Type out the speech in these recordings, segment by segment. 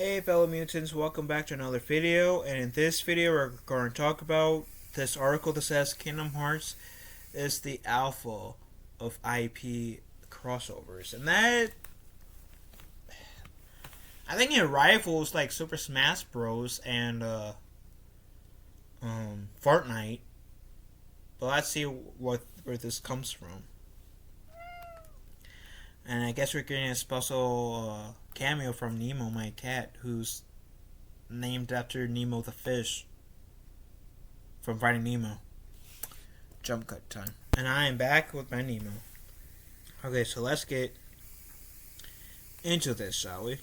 Hey fellow mutants, welcome back to another video, and in this video we're going to talk about this article that says Kingdom Hearts is the alpha of IP crossovers, and that I think it rivals like Super Smash Bros. And Fortnite, but let's see where this comes from. And I guess we're getting a special cameo from Nemo, my cat, who's named after Nemo the fish from Finding Nemo. Jump cut time. And I am back with my Nemo. Okay, so let's get into this, shall we?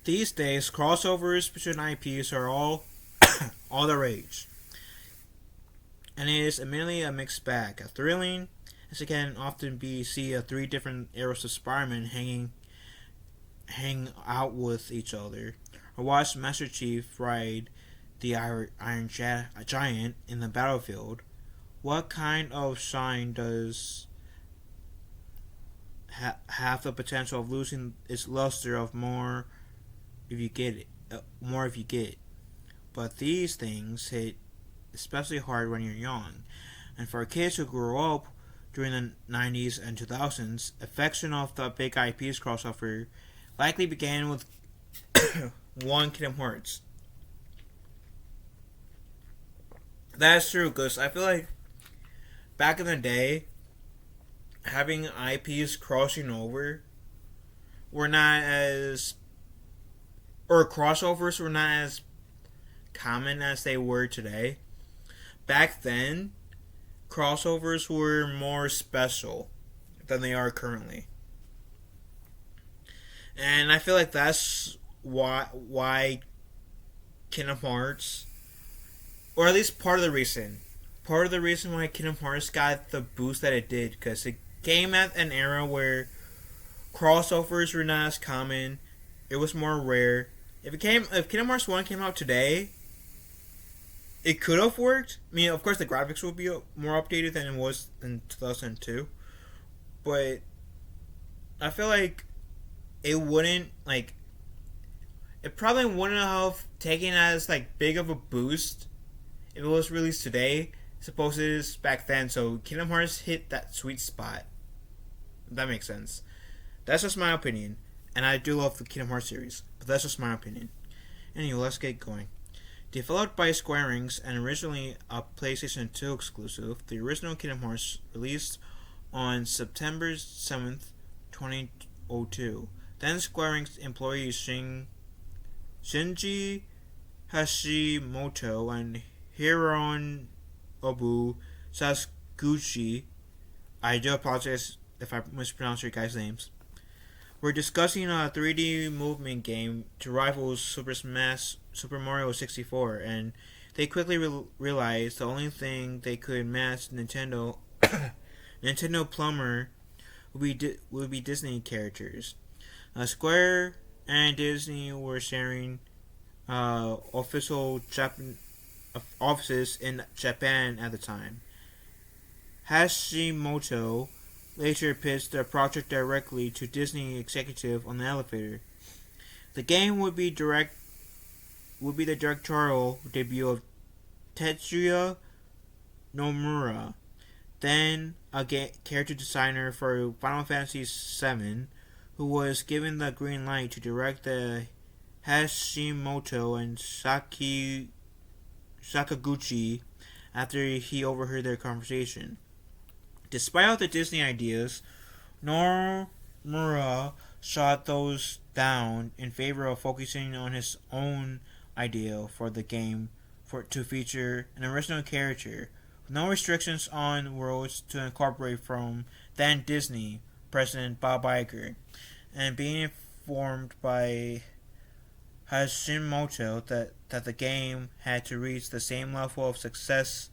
These days, crossovers between IPs are all the rage. And it is admittedly a mixed bag. A thrilling, as it can often be, see three different eras of Spider-Man hang out with each other, or watch Master Chief ride the Iron Giant in the battlefield. What kind of shine does have the potential of losing its luster of more if you get it, But these things hit especially hard when you're young, and for kids who grew up during the 90s and 2000s, affection of the big IPs crossover likely began with one Kingdom Hearts. That's true, because I feel like back in the day, having IPs crossing over were not as, or crossovers were not as common as they were today. Back then, crossovers were more special than they are currently. And I feel like that's why Kingdom Hearts, or at least part of the reason why Kingdom Hearts got the boost that it did, because it came at an era where crossovers were not as common. It was more rare. If Kingdom Hearts 1 came out today, it could have worked. I mean, of course, the graphics would be more updated than it was in 2002. But I feel like it wouldn't, like, it probably wouldn't have taken as, like, big of a boost if it was released today, suppose it is back then. So Kingdom Hearts hit that sweet spot. If that makes sense. That's just my opinion. And I do love the Kingdom Hearts series, but that's just my opinion. Anyway, let's get going. Developed by Square Enix and originally a PlayStation 2 exclusive, the original Kingdom Hearts released on September 7th, 2002. Then Square Enix employees Shinji Hashimoto and Hironobu Sakaguchi, I do apologize if I mispronounce your guys' names, were discussing a 3D movement game to rival Super Mario 64, and they quickly realized the only thing they could match Nintendo Plumber would be Disney characters. Square and Disney were sharing official offices in Japan at the time. Hashimoto later pitched the project directly to Disney executive on the elevator. The game would be the directorial debut of Tetsuya Nomura, then a character designer for Final Fantasy VII, who was given the green light to direct the Hashimoto and Sakaguchi after he overheard their conversation. Despite all the Disney ideas, Nomura shot those down in favor of focusing on his own idea for the game to feature an original character with no restrictions on worlds to incorporate from then Disney President Bob Iger, and being informed by Hashimoto that the game had to reach the same level of success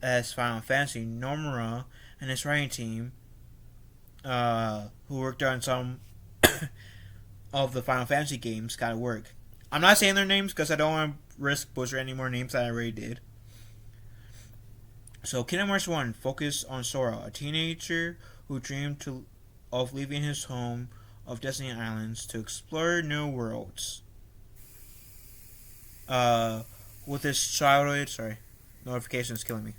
as Final Fantasy, Nomura and his writing team, who worked on some of the Final Fantasy games, got to work. I'm not saying their names because I don't want to risk butchering any more names that I already did. So Kingdom Hearts 1 focused on Sora, a teenager who dreamed of leaving his home of Disney Islands to explore new worlds. With his childhood, sorry, notification is killing me.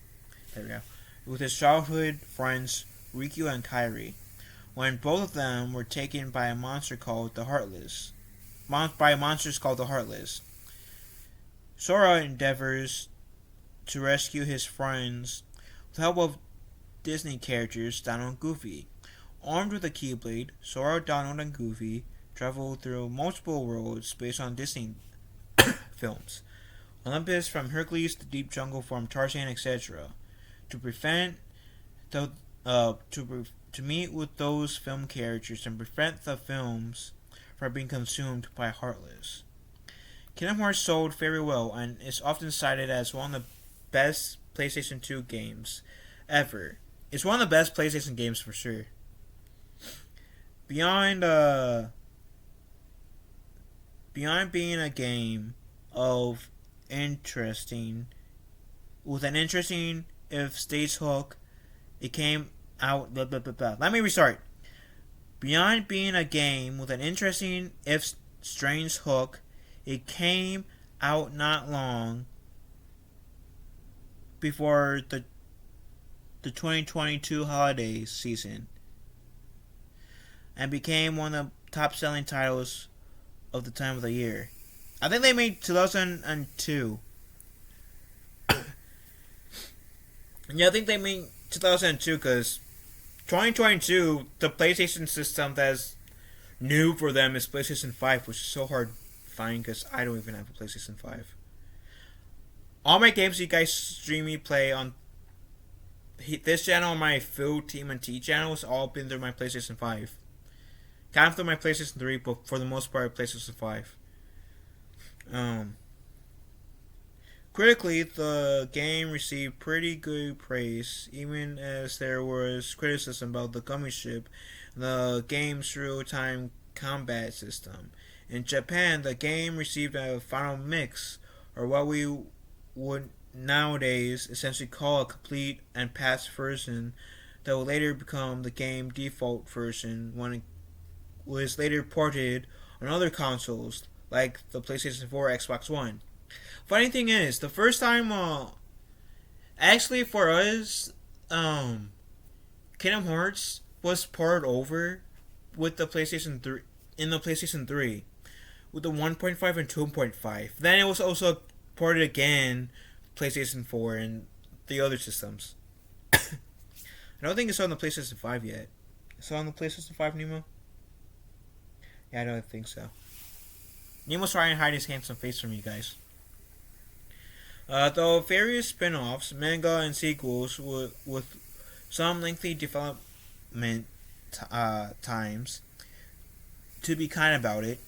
There we go. With his childhood friends Riku and Kairi, when both of them were taken by a monster called the Heartless. By monsters called the Heartless. Sora endeavors to rescue his friends with the help of Disney characters Donald and Goofy. Armed with a Keyblade, Sora, Donald, and Goofy travel through multiple worlds based on Disney films. Olympus from Hercules to Deep Jungle from Tarzan, etc. To prevent the to meet with those film characters and prevent the films from being consumed by Heartless. Kingdom Hearts sold very well and is often cited as one of the best PlayStation 2 games ever. It's one of the best PlayStation games for sure. Beyond being a game of interesting with an interesting if stage hook, it came out blah, blah, blah, blah. Let me restart. Beyond being a game with an interesting if strange hook, it came out not long before the 2022 holiday season and became one of the top selling titles of the time of the year. I think they made 2002. Yeah, I think they made 2002 because 2022, the PlayStation system that's new for them is PlayStation 5, which is so hard to find because I don't even have a PlayStation 5. All my games you guys stream me play on this channel, my Phil, Team, and T channels, all been through my PlayStation 5. Kind of through my PlayStation 3, but for the most part, PlayStation 5. Critically, the game received pretty good praise, even as there was criticism about the gummy ship and the game's real-time combat system. In Japan, the game received a final mix, or what we would nowadays essentially call a complete and patched version that would later become the game default version when it was later ported on other consoles like the PlayStation 4 or Xbox One. Funny thing is, the first time actually for us Kingdom Hearts was ported over with the PlayStation 3 in the PlayStation 3 with the 1.5 and 2.5. Then it was also ported again PlayStation 4 and the other systems. I don't think it's on the PlayStation 5 yet. Is it on the PlayStation 5, Nemo? Yeah, I don't think so. Nemo's trying to hide his handsome face from you guys. Though various spin-offs, manga, and sequels with some lengthy development times, to be kind about it,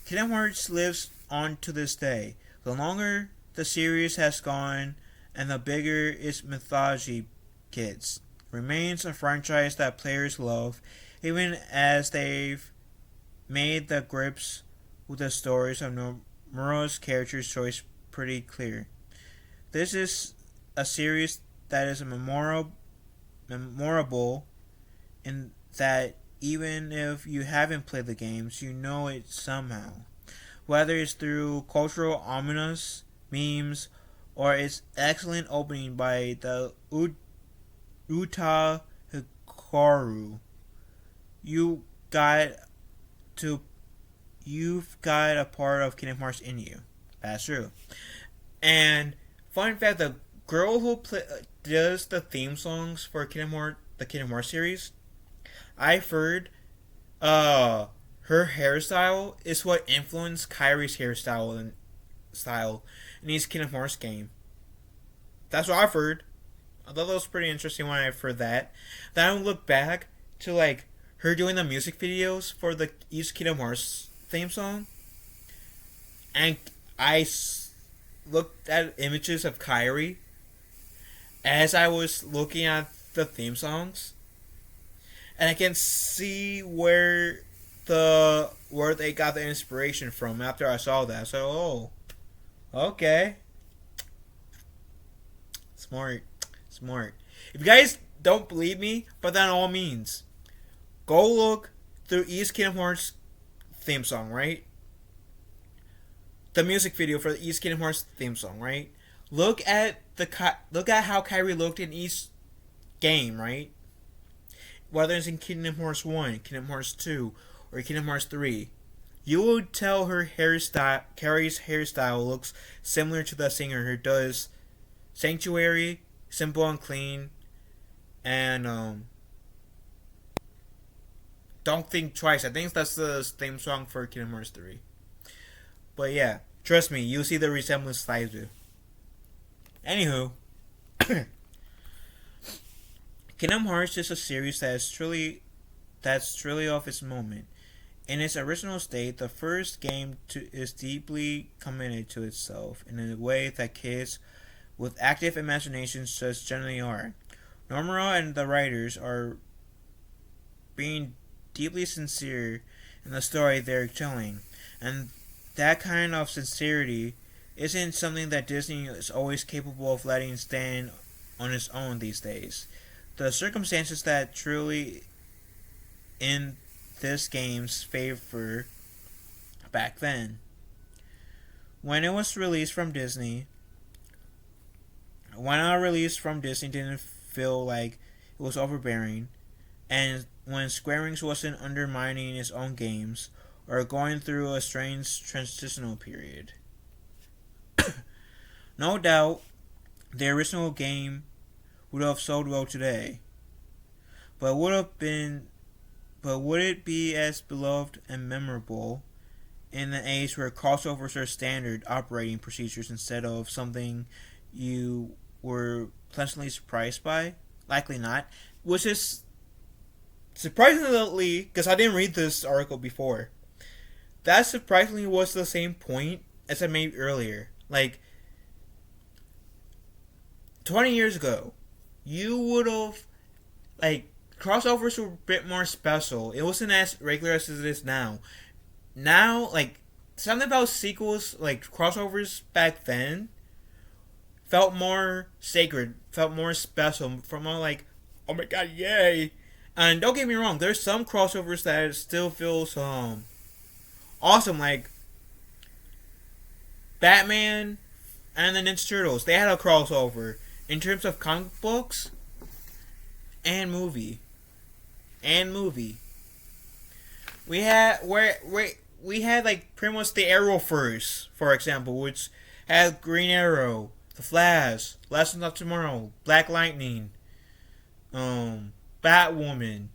Kingdom Hearts lives on to this day. The longer the series has gone and the bigger its mythology gets, remains a franchise that players love, even as they've made the grips with the stories of numerous characters' choice pretty clear. This is a series that is memorable in that even if you haven't played the games, you know it somehow. Whether it's through cultural ominous memes or its excellent opening by the Uta Hikaru, you've got a part of Kingdom Hearts in you. That's true. And fun fact: the girl who does the theme songs for the Kingdom Hearts series, I've heard, her hairstyle is what influenced Kairi's hairstyle and style in his Kingdom Hearts game. That's what I've heard. I thought that was pretty interesting when I've heard that. Then I look back to like her doing the music videos for each Kingdom Hearts theme song, and I looked at images of Kairi as I was looking at the theme songs, and I can see where they got the inspiration from after I saw that. So, okay, smart. If you guys don't believe me, but then all means, go look the East Kingdom Hearts theme song, right? The music video for the East Kingdom Hearts theme song, right? Look at how Kairi looked in each game, right? Whether it's in Kingdom Hearts 1, Kingdom Hearts 2, or Kingdom Hearts 3, you would tell her hairstyle, Kairi's hairstyle looks similar to the singer who does Sanctuary, Simple and Clean, and Don't Think Twice. I think that's the theme song for Kingdom Hearts 3. But yeah, trust me, you'll see the resemblance I do. Anywho, Kingdom Hearts is a series that's truly of its moment. In its original state, the first game is deeply committed to itself in a way that kids with active imaginations just generally are. Nomura and the writers are being deeply sincere in the story they're telling, and that kind of sincerity isn't something that Disney is always capable of letting stand on its own these days. The circumstances that truly in this game's favor back then. When it was released from Disney, when our release from Disney didn't feel like it was overbearing, and when Square Enix wasn't undermining its own games or going through a strange transitional period. No doubt, the original game would have sold well today, but would it be as beloved and memorable in an age where crossovers are standard operating procedures instead of something you were pleasantly surprised by? Likely not. Which is surprisingly, because I didn't read this article before, that surprisingly was the same point as I made earlier. Like, 20 years ago, you would have, like, crossovers were a bit more special. It wasn't as regular as it is now. Now, like, something about sequels, like, crossovers back then, felt more sacred, felt more special, felt more like, oh my god, yay! And don't get me wrong, there's some crossovers that still feels, awesome, like, Batman and the Ninja Turtles, they had a crossover in terms of comic books and movie. We had like pretty much the Arrowverse, for example, which had Green Arrow, The Flash, Legends of Tomorrow, Black Lightning, Batwoman.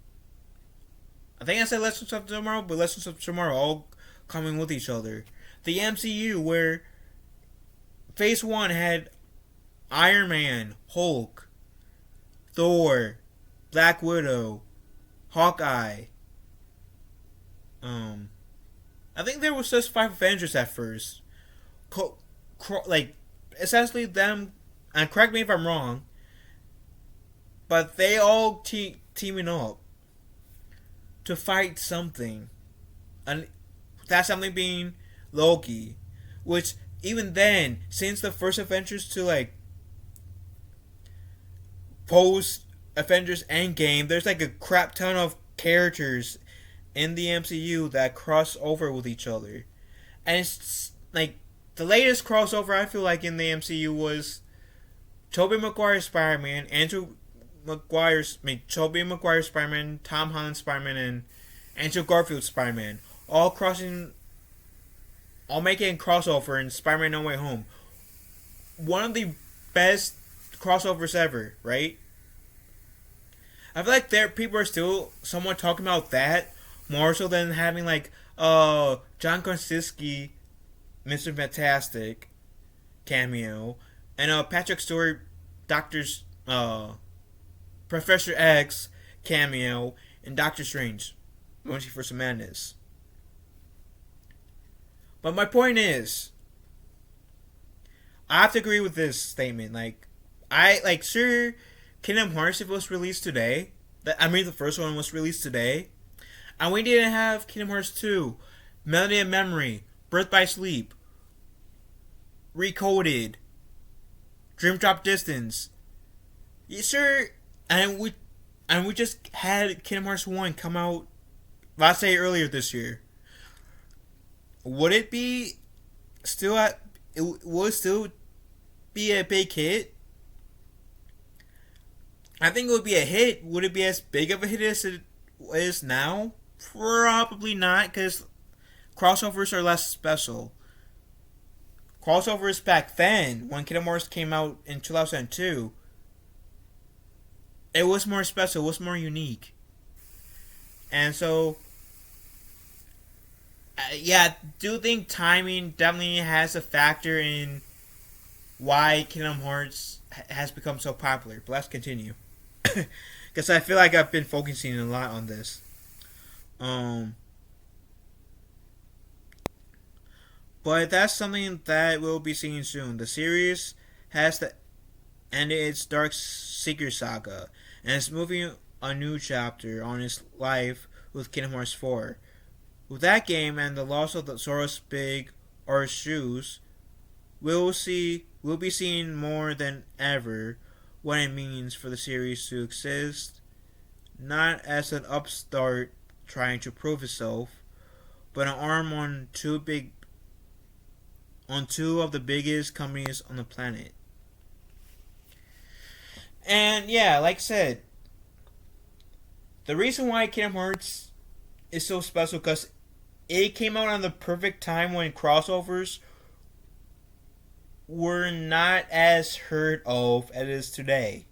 I think I said Legends of Tomorrow, but Legends of Tomorrow all coming with each other. The MCU, where Phase 1 had Iron Man, Hulk, Thor, Black Widow, Hawkeye. I think there was just 5 Avengers at first. Like, essentially them, and correct me if I'm wrong, but they all teaming up to fight something. And that something being Loki. Which, even then, since the first Avengers to, like, post Avengers Endgame, there's like a crap ton of characters in the MCU that cross over with each other. And it's like the latest crossover I feel like in the MCU was Tobey Maguire's Spider-Man, Tobey Maguire's Spider-Man, Tom Holland's Spider-Man, and Andrew Garfield's Spider-Man, all making a crossover in Spider-Man No Way Home. One of the best crossovers ever, right? I feel like people are still somewhat talking about that more so than having like John Krasinski, Mr. Fantastic cameo, and Patrick Stewart, Professor X cameo, and Doctor Strange, Multiverse of Madness. But my point is, I have to agree with this statement. Sure, Kingdom Hearts, if it was released today, the first one was released today, and we didn't have Kingdom Hearts 2, Melody of Memory, Birth by Sleep, Recoded, Dream Drop Distance. Yeah, sure, and we just had Kingdom Hearts 1 come out let's say earlier this year, would it be still at? It would still be a big hit. I think it would be a hit. Would it be as big of a hit as it is now? Probably not, because crossovers are less special. Crossovers back then, when Kingdom Hearts came out in 2002, it was more special, it was more unique. And so, yeah, I do think timing definitely has a factor in why Kingdom Hearts has become so popular. But let's continue. Because I feel like I've been focusing a lot on this. Um, but that's something that we'll be seeing soon. The series has ended its Dark Secret saga, and it's moving a new chapter on its life with Kingdom Hearts 4. With that game and the loss of the Sora's Big or Shoes, we'll be seeing more than ever what it means for the series to exist, not as an upstart trying to prove itself, but an arm on two of the biggest companies on the planet. And yeah, like I said, the reason why Kingdom Hearts is so special because it came out on the perfect time when crossovers were not as heard of as it is today.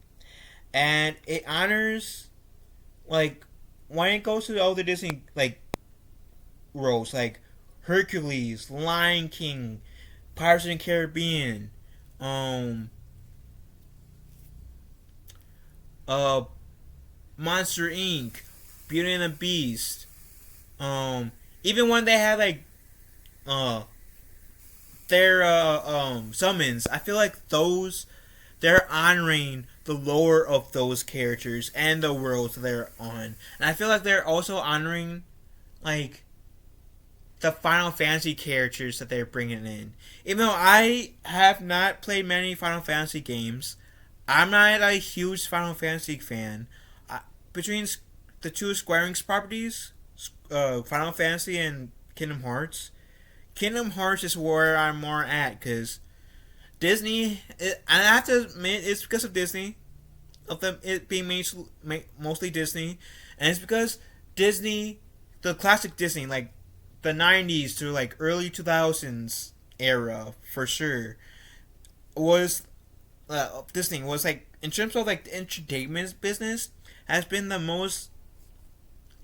And it honors, like, when it goes to all the Disney, like, roles, like Hercules, Lion King, Pirates of the Caribbean, uh, Monster Inc., Beauty and the Beast, even when they had, like, uh, their summons. I feel like they're honoring the lore of those characters and the worlds they're on, and I feel like they're also honoring like the Final Fantasy characters that they're bringing in. Even though I have not played many Final Fantasy games, I'm not a huge Final Fantasy fan. Between the two Square Enix properties, Final Fantasy and Kingdom Hearts, Kingdom Hearts is where I'm more at because Disney. I have to admit, it's because of Disney, of them it being mostly Disney, and it's because Disney, the classic Disney, like the '90s to like early 2000s era for sure, was Disney was like in terms of like the entertainment business has been the most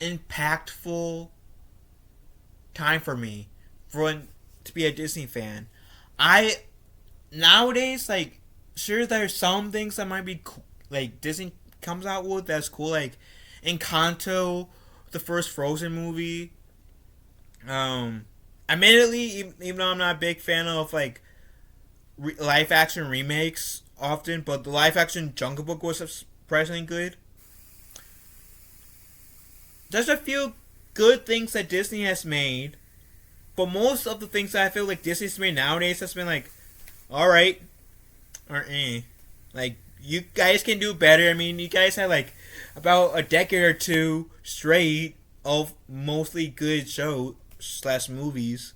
impactful time for me to be a Disney fan. I nowadays like sure there's some things that might be cool, like Disney comes out with that's cool, like Encanto, the first Frozen movie. Admittedly, even though I'm not a big fan of like live action remakes often, but the live action Jungle Book was surprisingly good. There's a few good things that Disney has made, but most of the things that I feel like Disney's made nowadays has been like, alright, or eh. Like, you guys can do better. I mean, you guys had like about a decade or two straight of mostly good shows slash movies.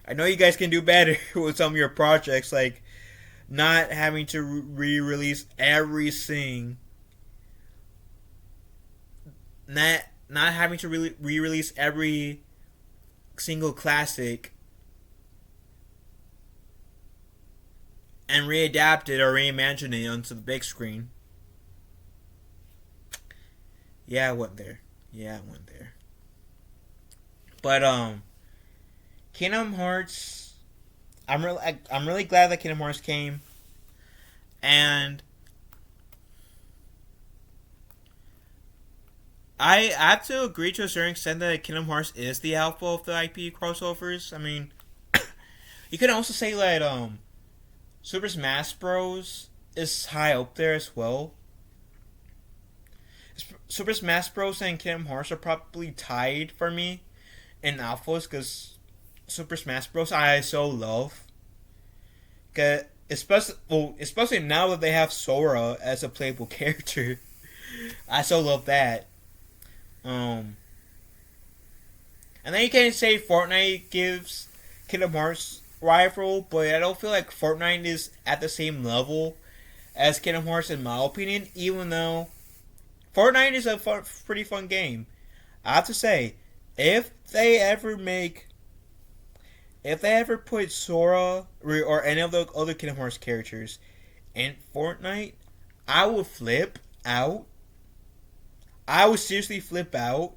I know you guys can do better with some of your projects, like not having to re-release everything, not having to re-release every single classic and readapt it or reimagine it onto the big screen. Yeah, I went there. But Kingdom Hearts. I'm really glad that Kingdom Hearts came, and I have to agree to a certain extent that Kingdom Hearts is the alpha of the IP crossovers. I mean, you can also say that Super Smash Bros. Is high up there as well. Super Smash Bros. And Kingdom Hearts are probably tied for me in alphas because Super Smash Bros. I so love. Cause especially now that they have Sora as a playable character, I so love that. And then you can say Fortnite gives Kingdom Hearts rival, but I don't feel like Fortnite is at the same level as Kingdom Hearts in my opinion, even though Fortnite is a pretty fun game. I have to say, if they ever put Sora or any of the other Kingdom Hearts characters in Fortnite, I would flip out. I would seriously flip out.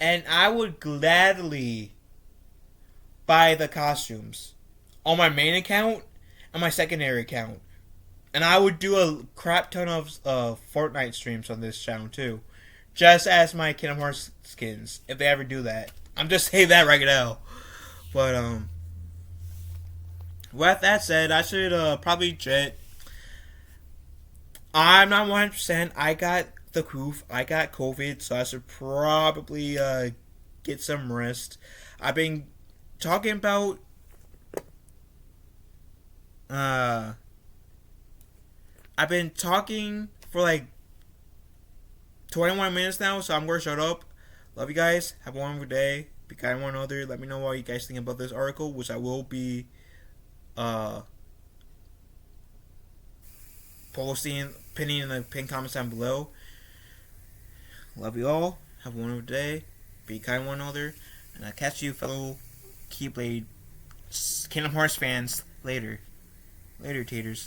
And I would gladly buy the costumes on my main account and my secondary account. And I would do a crap ton of Fortnite streams on this channel too. Just as my Kingdom Hearts skins, if they ever do that. I'm just saying that right now. But, with that said, I should probably jet. I'm not 100%. I got the coof. I got COVID, so I should probably get some rest. I've been talking about I've been talking for like 21 minutes now, so I'm gonna shut up. Love you guys. Have a wonderful day. Be kind to one another. Let me know what you guys think about this article, which I will be posting, pinning in the pinned comments down below. Love you all. Have a wonderful day. Be kind to one another. And I'll catch you fellow Keyblade Kingdom Hearts fans later. Later, taters.